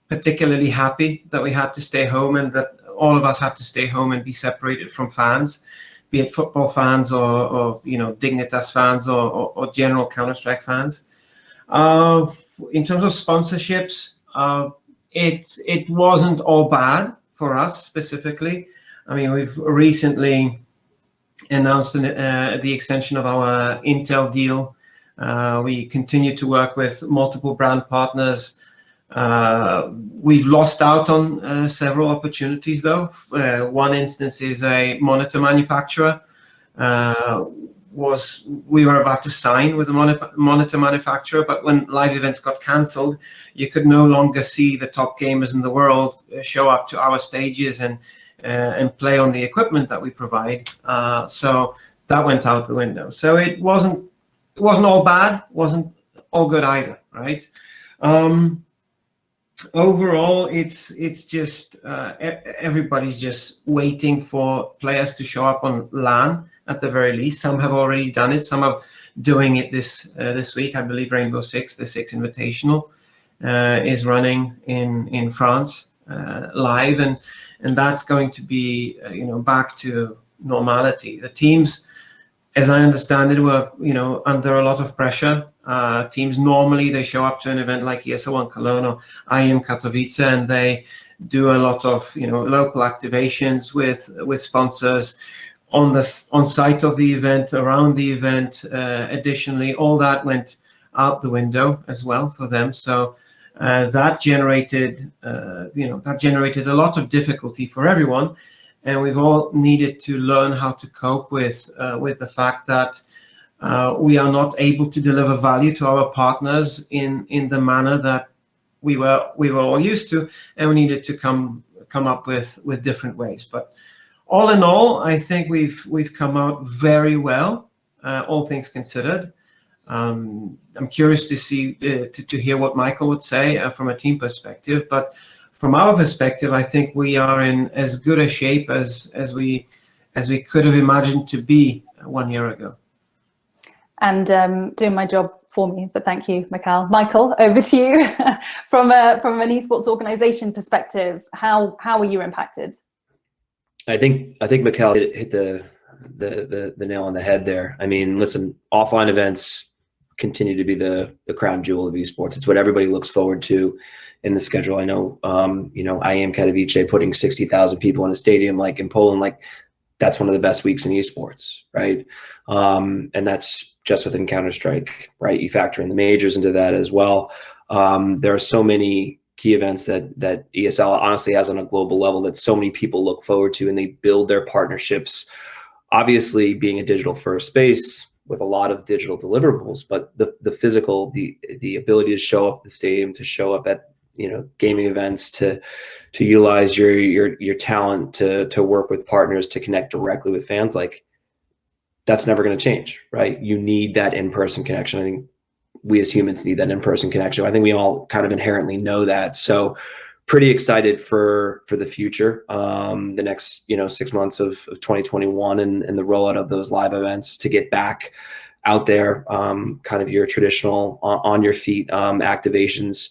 particularly happy that we had to stay home and that all of us had to stay home and be separated from fans, be it football fans or Dignitas fans or general Counter-Strike fans. In terms of sponsorships, it wasn't all bad for us specifically. I mean, we've recently announced the extension of our Intel deal. We continue to work with multiple brand partners. We've lost out on several opportunities, though. One instance is a monitor manufacturer. We were about to sign with a monitor manufacturer, but when live events got cancelled, you could no longer see the top gamers in the world show up to our stages and play on the equipment that we provide. So that went out the window. So it wasn't all bad, wasn't all good either, right? Overall, it's just everybody's just waiting for players to show up on LAN at the very least. Some have already done it. Some are doing it this week. I believe Rainbow Six, the Six Invitational, is running in France live, and that's going to be back to normality. The teams, as I understand it, were under a lot of pressure. Teams normally they show up to an event like ESL1 Cologne or IEM Katowice, and they do a lot of local activations with sponsors on site of the event, around the event. Additionally, all that went out the window as well for them. So that generated a lot of difficulty for everyone, and we've all needed to learn how to cope with the fact that we are not able to deliver value to our partners in the manner that we were all used to, and we needed to come up with different ways. But all in all, I think we've come out very well, all things considered. I'm curious to see to hear what Michael would say from a team perspective, but from our perspective, I think we are in as good a shape as we could have imagined to be 1 year ago. And doing my job for me, but thank you, Mikhail. Michael, over to you. From an esports organization perspective, how were you impacted? I think Mikhail hit the nail on the head there. I mean, listen, offline events continue to be the crown jewel of esports. It's what everybody looks forward to in the schedule. I know, I am Katowice putting 60,000 people in a stadium like in Poland, like that's one of the best weeks in esports, right? And that's just within Counter-Strike, right? You factor in the majors into that as well. There are so many key events that ESL honestly has on a global level that so many people look forward to, and they build their partnerships. Obviously, being a digital first space with a lot of digital deliverables, but the physical, the ability to show up at the stadium, to show up at gaming events, to utilize your talent to work with partners, to connect directly with fans, like that's never going to change, right? You need that in-person connection. I think we as humans need that in-person connection. I think we all kind of inherently know that. So pretty excited for the future, the next 6 months of 2021 and the rollout of those live events to get back out there, kind of your traditional on your feet activations.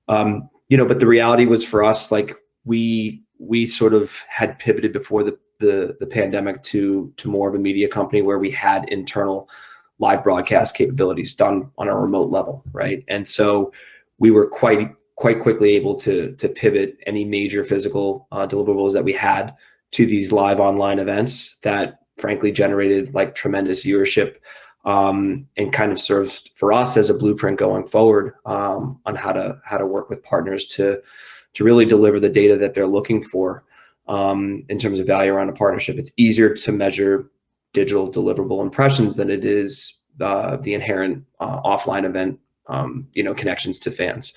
But the reality was for us, like we sort of had pivoted before the pandemic to more of a media company where we had internal live broadcast capabilities done on a remote level, right? And so we were quite quickly able to pivot any major physical deliverables that we had to these live online events that frankly generated like tremendous viewership, and kind of serves for us as a blueprint going forward on how to work with partners to really deliver the data that they're looking for in terms of value around a partnership. It's easier to measure digital deliverable impressions than it is the inherent offline event connections to fans.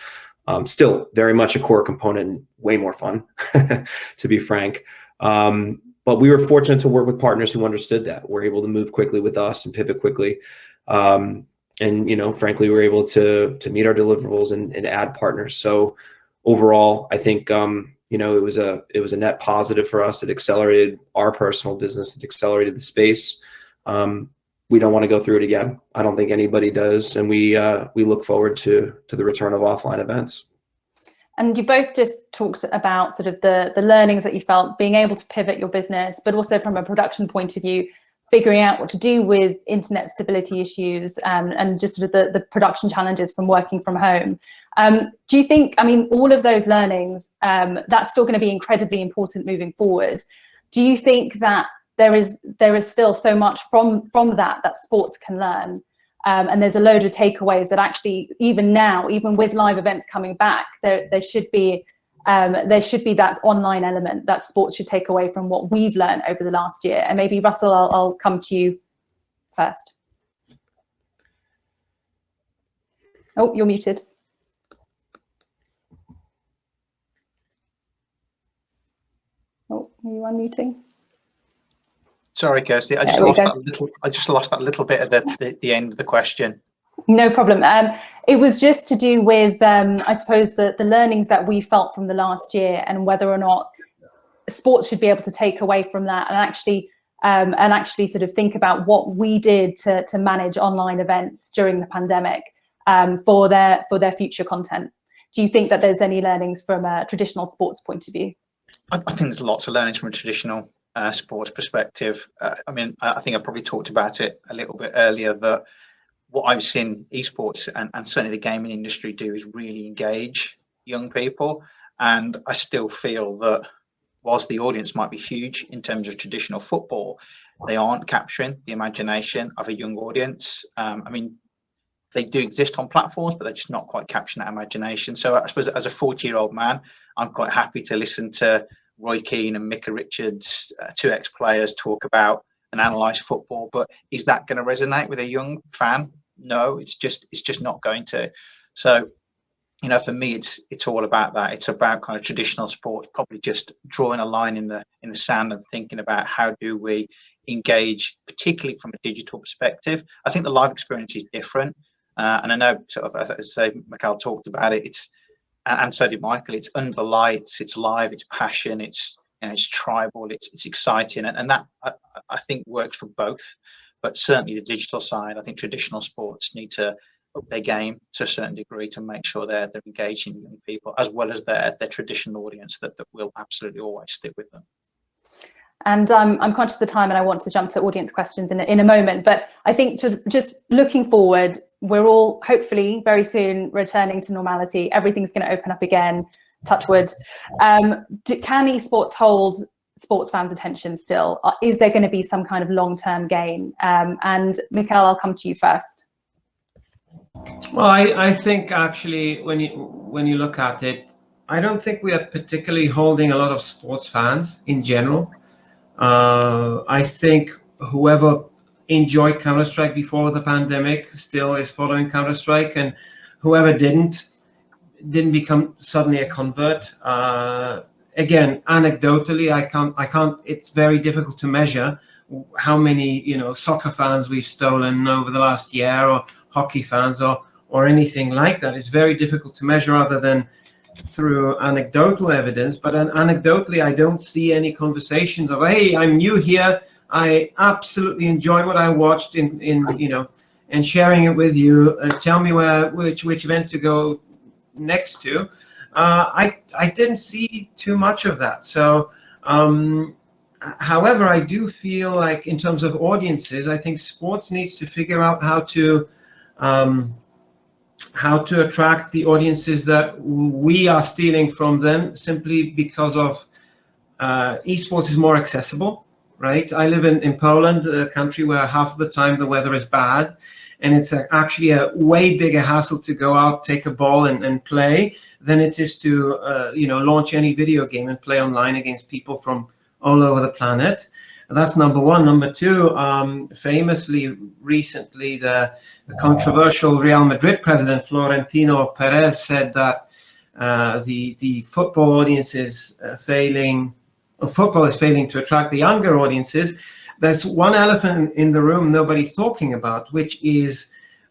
Still very much a core component and way more fun, to be frank. But we were fortunate to work with partners who understood that. Were able to move quickly with us and pivot quickly. And frankly, we were able to meet our deliverables and add partners. So overall, I think it was a net positive for us. It accelerated our personal business. It accelerated the space. We don't want to go through it again. I don't think anybody does. And we look forward to the return of offline events. And you both just talked about sort of the learnings that you felt being able to pivot your business, but also from a production point of view, figuring out what to do with internet stability issues and just sort of the production challenges from working from home. Do you think, all of those learnings, that's still going to be incredibly important moving forward? Do you think that there is still so much from that sports can learn? And there's a load of takeaways that actually, even now, even with live events coming back, there should be that online element that sports should take away from what we've learned over the last year. And maybe Russell, I'll come to you first. Oh, you're muted. Oh, are you unmuting? Sorry, Kirsty, I just lost that little bit at the end of the question. No problem. It was just to do with, I suppose, the learnings that we felt from the last year and whether or not sports should be able to take away from that and actually sort of think about what we did to manage online events during the pandemic for their future content. Do you think that there's any learnings from a traditional sports point of view? I think there's lots of learnings from a traditional sports perspective. I think I probably talked about it a little bit earlier, that what I've seen esports and certainly the gaming industry do is really engage young people. And I still feel that whilst the audience might be huge in terms of traditional football, they aren't capturing the imagination of a young audience. They do exist on platforms, but they're just not quite capturing that imagination. So I suppose as a 40-year-old man, I'm quite happy to listen to Roy Keane and Micah Richards, two ex-players, talk about and analyse football. But is that going to resonate with a young fan? No, it's just not going to. So, for me, it's all about that. It's about kind of traditional sports, probably just drawing a line in the sand and thinking about how do we engage, particularly from a digital perspective. I think the live experience is different. And I know, sort of, as I say, Mikhail talked about it. And so did Michael. It's under the lights. It's live. It's passion. It's tribal. It's exciting, and that I think works for both. But certainly the digital side, I think traditional sports need to up their game to a certain degree to make sure they're engaging young people as well as their traditional audience that will absolutely always stick with them. And I'm conscious of the time, and I want to jump to audience questions in a moment. But I think just looking forward, we're all hopefully very soon returning to normality. Everything's going to open up again. Touch wood. Can esports hold sports fans' attention still? Is there going to be some kind of long-term gain? And Mikhail, I'll come to you first. Well, I think actually when you look at it, I don't think we are particularly holding a lot of sports fans in general. I think whoever enjoyed Counter-Strike before the pandemic still is following Counter-Strike, and whoever didn't become suddenly a convert. Again, anecdotally, I can't. It's very difficult to measure how many soccer fans we've stolen over the last year, or hockey fans, or anything like that. It's very difficult to measure other than through anecdotal evidence. But anecdotally, I don't see any conversations of, hey, I'm new here, I absolutely enjoyed what I watched and sharing it with you. Tell me which event to go next to. I didn't see too much of that. So however, I do feel like in terms of audiences, I think sports needs to figure out how to attract the audiences that we are stealing from them, simply because of esports is more accessible, right? I live in Poland, a country where half of the time the weather is bad, and it's actually a way bigger hassle to go out, take a ball and play than it is to launch any video game and play online against people from all over the planet. That's number one. Number two, famously recently, the controversial Real Madrid president Florentino Perez said that the football audience is failing, or football is failing to attract the younger audiences. There's one elephant in the room nobody's talking about, which is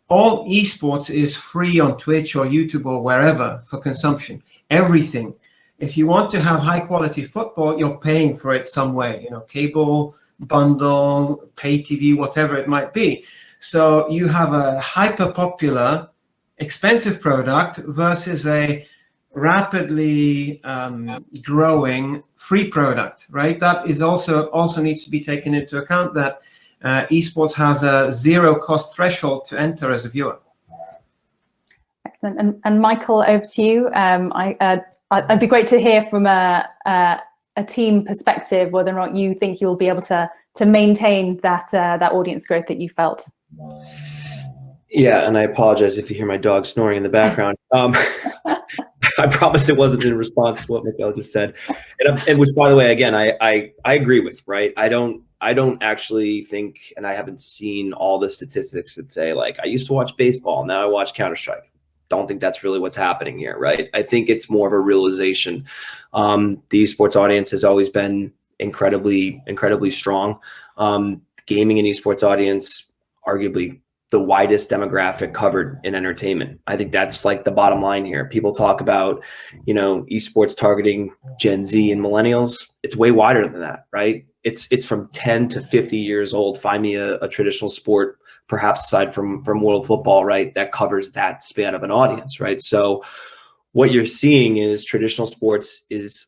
all esports is free on Twitch or YouTube or wherever for consumption. Everything. If you want to have high quality football, you're paying for it some way, cable, bundle, pay TV, whatever it might be. So you have a hyper popular, expensive product versus a rapidly growing free product, right? That is also needs to be taken into account, that esports has a zero cost threshold to enter as a viewer. Excellent. And Michael, over to you. I'd be great to hear from a team perspective whether or not you think you'll be able to maintain that audience growth that you felt. Yeah, and I apologize if you hear my dog snoring in the background. I promise it wasn't in response to what Mikhail just said, and which, by the way, again, I agree with. Right, I don't actually think, and I haven't seen all the statistics that say, like, I used to watch baseball, now I watch Counter-Strike. Don't think that's really what's happening here, right? I think it's more of a realization. The esports audience has always been incredibly strong. Gaming and esports audience, arguably the widest demographic covered in entertainment. I think that's like the bottom line here. People talk about, esports targeting Gen Z and millennials. It's way wider than that, right? It's from 10 to 50 years old. Find me a traditional sport, perhaps aside from world football, right, that covers that span of an audience, right? So what you're seeing is traditional sports is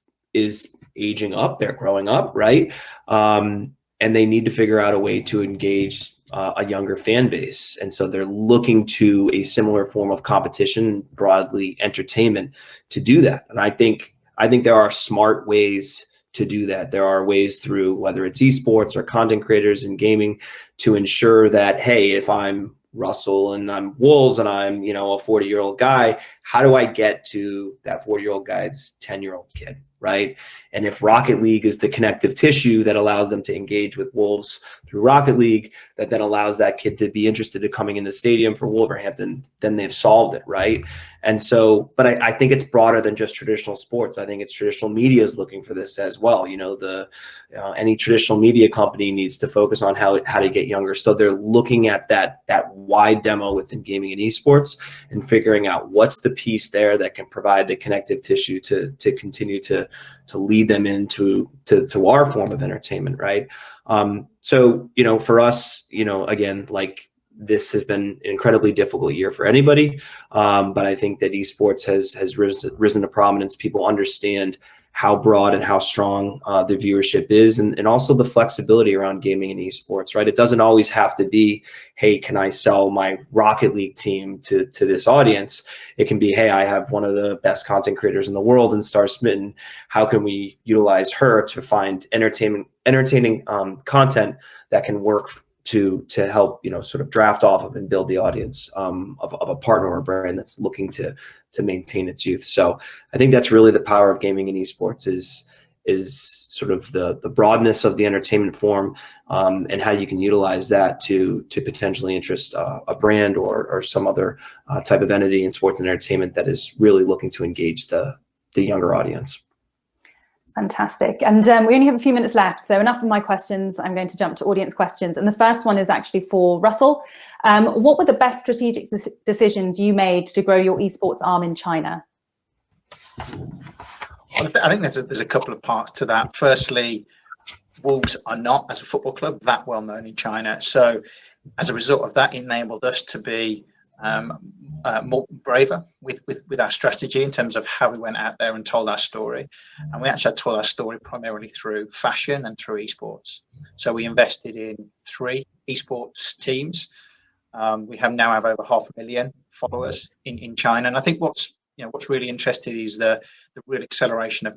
aging up, they're growing up, right? And they need to figure out a way to engage a younger fan base. And so they're looking to a similar form of competition, broadly entertainment, to do that. And I think there are smart ways to do that. There are ways through, whether it's esports or content creators in gaming, to ensure that, hey, if I'm Russell and I'm Wolves and I'm, a 40-year-old guy, how do I get to that 40-year-old guy's 10-year-old kid, right? And if Rocket League is the connective tissue that allows them to engage with Wolves through Rocket League, that then allows that kid to be interested in coming in the stadium for Wolverhampton, then they've solved it, right? And so, but I think it's broader than just traditional sports. I think it's traditional media is looking for this as well. Any traditional media company needs to focus on how to get younger. So they're looking at that wide demo within gaming and esports and figuring out what's the piece there that can provide the connective tissue to continue to lead them into our form of entertainment, right? So for us, again, like this has been an incredibly difficult year for anybody, but I think that esports has risen to prominence. People understand how broad and how strong the viewership is, and also the flexibility around gaming and esports, right? It doesn't always have to be, hey, can I sell my Rocket League team to this audience? It can be, hey, I have one of the best content creators in the world in Star Smitten. How can we utilize her to find entertaining content that can work to help, you know, sort of draft off of and build the audience of a partner or a brand that's looking to maintain its youth. So I think that's really the power of gaming and esports is sort of the broadness of the entertainment form, and how you can utilize that to potentially interest a brand or some other type of entity in sports and entertainment that is really looking to engage the younger audience. Fantastic. And we only have a few minutes left, so enough of my questions. I'm going to jump to audience questions. And the first one is actually for Russell. What were the best strategic decisions you made to grow your esports arm in China? Well, I think there's a couple of parts to that. Firstly, Wolves are not, as a football club, that well known in China. So as a result of that, it enabled us to be more braver with our strategy in terms of how we went out there and told our story. And we actually told our story primarily through fashion and through esports. So we invested in 3 esports teams. We now have over 500,000 followers in China. And I think what's really interesting is the real acceleration of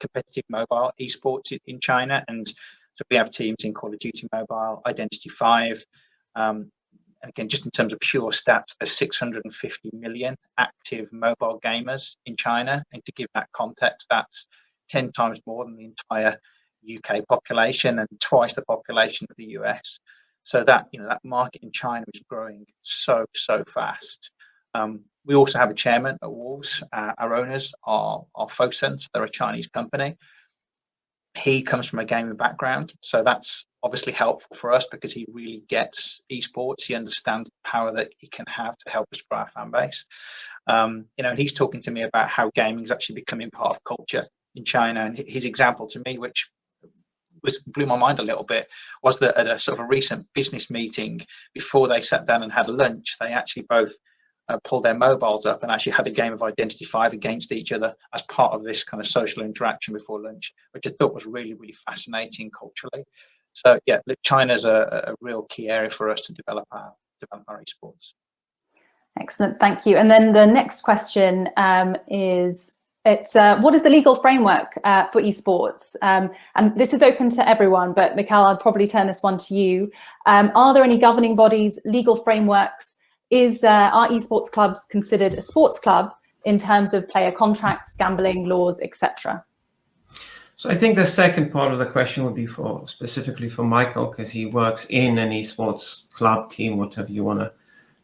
competitive mobile esports in China. And so we have teams in Call of Duty Mobile, Identity 5. And again, just in terms of pure stats, there's 650 million active mobile gamers in China. And to give that context, that's 10 times more than the entire UK population and twice the population of the US. So that market in China is growing so fast. We also have a chairman at Wolves. Our owners are Fosense. They're a Chinese company. He comes from a gaming background, so that's obviously helpful for us because he really gets esports. He understands the power that he can have to help us grow our fan base. And he's talking to me about how gaming is actually becoming part of culture in China. And his example to me, which blew my mind a little bit, was that at a sort of a recent business meeting, before they sat down and had lunch, they actually both pulled their mobiles up and actually had a game of Identity 5 against each other as part of this kind of social interaction before lunch, which I thought was really, really fascinating culturally. So yeah, China's a real key area for us to develop our esports. Excellent, thank you. And then the next question is, what is the legal framework for esports? And this is open to everyone, but Mikhail, I'll probably turn this one to you. Are there any governing bodies, legal frameworks? Are esports clubs considered a sports club in terms of player contracts, gambling laws, etc.? So I think the second part of the question would be specifically for Michael, because he works in an esports club, team, whatever you want to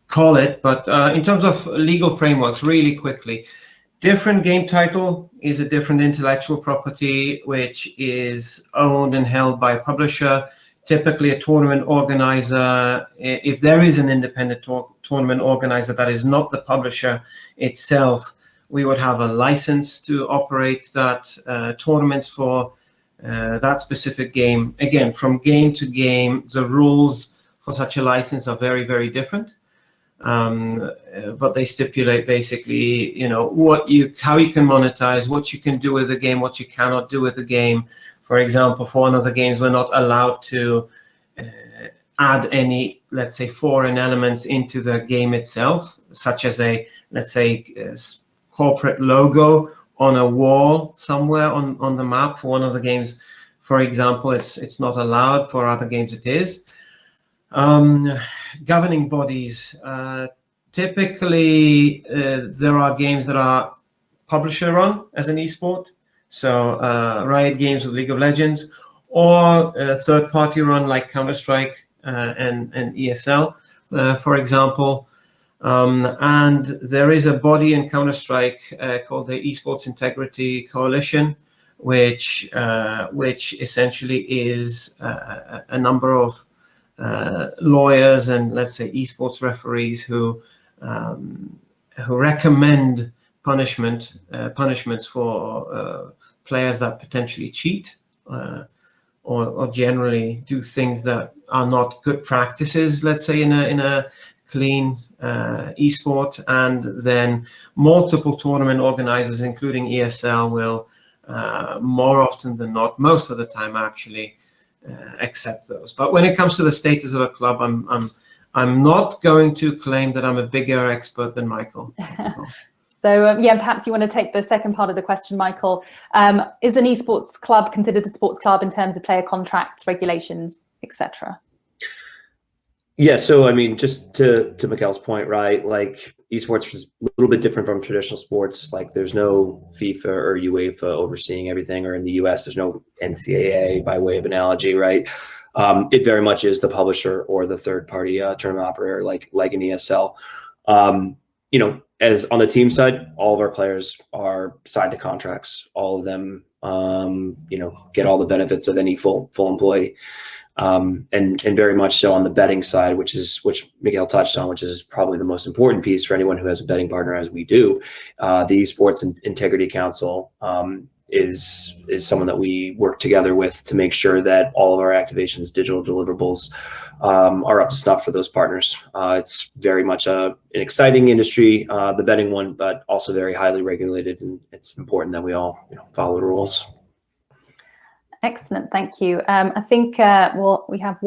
call it. But in terms of legal frameworks, really quickly, different game title is a different intellectual property, which is owned and held by a publisher. Typically a tournament organizer, if there is an independent tournament organizer that is not the publisher itself, we would have a license to operate that tournaments for that specific game. Again, from game to game, the rules for such a license are very, very different. But they stipulate basically, how you can monetize, what you can do with the game, what you cannot do with the game. For example, for one of the games, we're not allowed to add any, let's say, foreign elements into the game itself, such as let's say, corporate logo on a wall somewhere on the map. For one of the games, for example, it's not allowed. For other games, it is. Governing bodies, typically there are games that are publisher run as an esport. So Riot Games with League of Legends, or third-party run like Counter-Strike and ESL, for example. And there is a body in Counter-Strike called the Esports Integrity Coalition, which essentially is a number of lawyers and, let's say, esports referees who recommend punishments for players that potentially cheat or generally do things that are not good practices, let's say, in a clean esport, and then multiple tournament organizers, including ESL, will more often than not, most of the time actually, accept those. But when it comes to the status of a club, I'm not going to claim that I'm a bigger expert than Michael. So yeah, perhaps you want to take the second part of the question, Michael. Is an esports club considered a sports club in terms of player contracts, regulations, etc.? Yeah, so I mean, just to Miguel's point, right? Like esports is a little bit different from traditional sports. Like there's no FIFA or UEFA overseeing everything, or in the US, there's no NCAA by way of analogy, right? It very much is the publisher or the third-party tournament operator, like an ESL. You know, as on the team side, all of our players are signed to contracts. All of them, you know, get all the benefits of any full employee. And very much so on the betting side, which Miguel touched on, which is probably the most important piece for anyone who has a betting partner, as we do. The Esports Integrity Council is someone that we work together with to make sure that all of our activations, digital deliverables, are up to snuff for those partners. It's very much an exciting industry, the betting one, but also very highly regulated, and it's important that we all, you know, follow the rules. Excellent, thank you. I think we have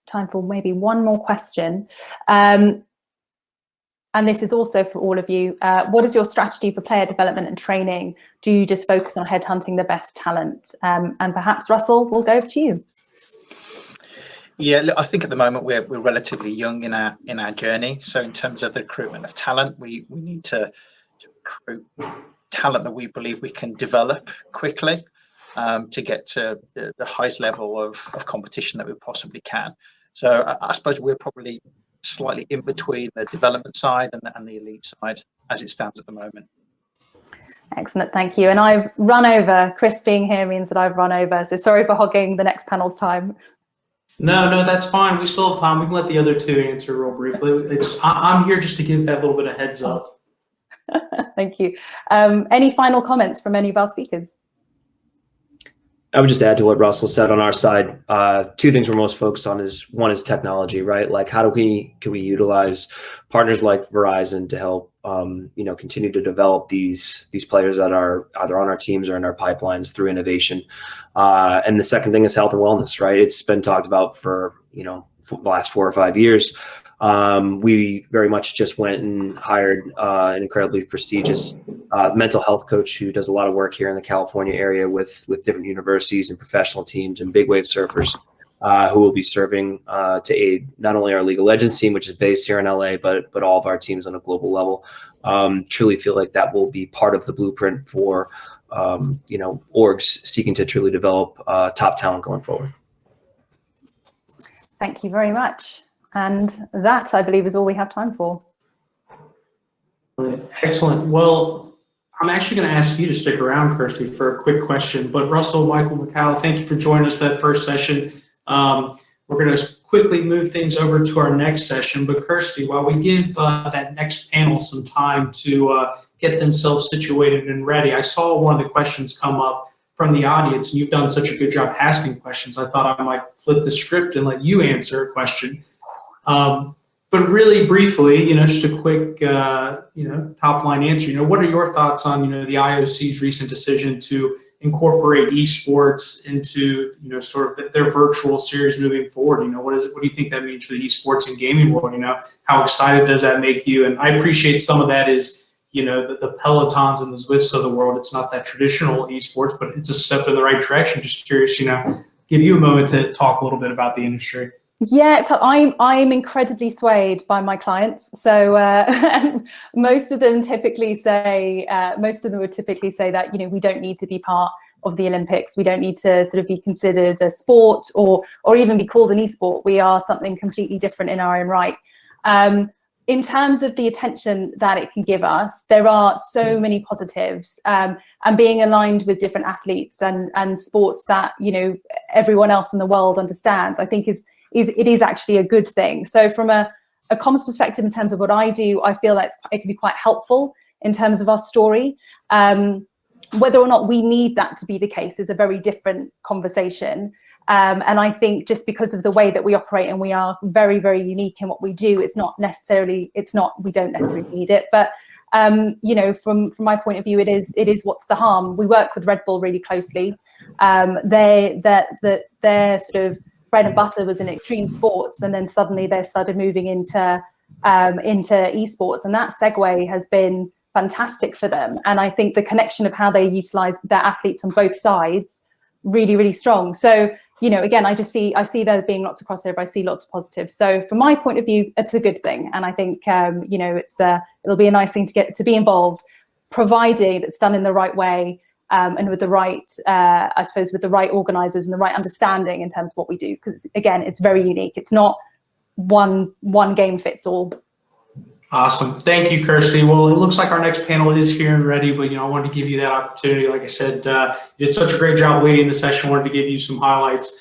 time for maybe one more question. And this is also for all of you. What is your strategy for player development and training? Do you just focus on headhunting the best talent? And perhaps Russell, we'll go over to you. Yeah, look, I think at the moment we're relatively young in our journey. So in terms of the recruitment of talent, we need to recruit talent that we believe we can develop quickly. To get to the highest level of competition that we possibly can. So I suppose we're probably slightly in between the development side and the elite side as it stands at the moment. Excellent, thank you. And I've run over. Chris being here means that I've run over. So sorry for hogging the next panel's time. No, that's fine. We still have time. We can let the other two answer real briefly. I'm here just to give that little bit of heads up. Thank you. Any final comments from any of our speakers? I would just add to what Russell said on our side. Two things we're most focused on is one is technology, right? Like can we utilize partners like Verizon to help, you know, continue to develop these players that are either on our teams or in our pipelines through innovation. And the second thing is health and wellness, right? It's been talked about for, you know, for the last 4 or 5 years. We very much just went and hired an incredibly prestigious mental health coach who does a lot of work here in the California area with different universities and professional teams and big wave surfers who will be serving to aid not only our League of Legends team, which is based here in LA, but all of our teams on a global level. Truly feel like that will be part of the blueprint for you know, orgs seeking to truly develop top talent going forward. Thank you very much. And that, I believe, is all we have time for. Excellent. Well, I'm actually going to ask you to stick around, Kirsty, for a quick question. But Russell, Michael, Mikhail, thank you for joining us for that first session. We're going to quickly move things over to our next session. But Kirsty, while we give that next panel some time to get themselves situated and ready, I saw one of the questions come up from the audience, and you've done such a good job asking questions. I thought I might flip the script and let you answer a question. But really briefly, you know, just a quick, you know, top line answer. You know, what are your thoughts on, you know, the IOC's recent decision to incorporate esports into, you know, sort of their virtual series moving forward? You know, what do you think that means for the esports and gaming world? You know, how excited does that make you? And I appreciate some of that is, you know, the Pelotons and the Zwifts of the world. It's not that traditional esports, but it's a step in the right direction. Just curious, you know, give you a moment to talk a little bit about the industry. Yeah, so I'm incredibly swayed by my clients. So most of them would typically say that, you know, we don't need to be part of the Olympics. We don't need to sort of be considered a sport or even be called an esport. We are something completely different in our own right. In terms of the attention that it can give us, there are so many positives, and being aligned with different athletes and sports that, you know, everyone else in the world understands, I think it is actually a good thing. So from a comms perspective, in terms of what I do, I feel that it can be quite helpful in terms of our story. Whether or not we need that to be the case is a very different conversation. And I think just because of the way that we operate, and we are very, very unique in what we do, we don't necessarily need it. But you know, from my point of view, it is what's the harm. We work with Red Bull really closely. Their sort of bread and butter was in extreme sports, and then suddenly they started moving into esports, and that segue has been fantastic for them. And I think the connection of how they utilize their athletes on both sides really, really strong. So, you know, again, I see there being lots of crossover. I see lots of positives. So from my point of view, it's a good thing. And I think, you know, it'll be a nice thing to be involved, provided it's done in the right way, and with the right, I suppose, with the right organizers and the right understanding in terms of what we do. Because again, it's very unique. It's not one game fits all. Awesome. Thank you, Kirsty. Well, it looks like our next panel is here and ready, but, you know, I wanted to give you that opportunity. Like I said, you did such a great job leading the session. I wanted to give you some highlights.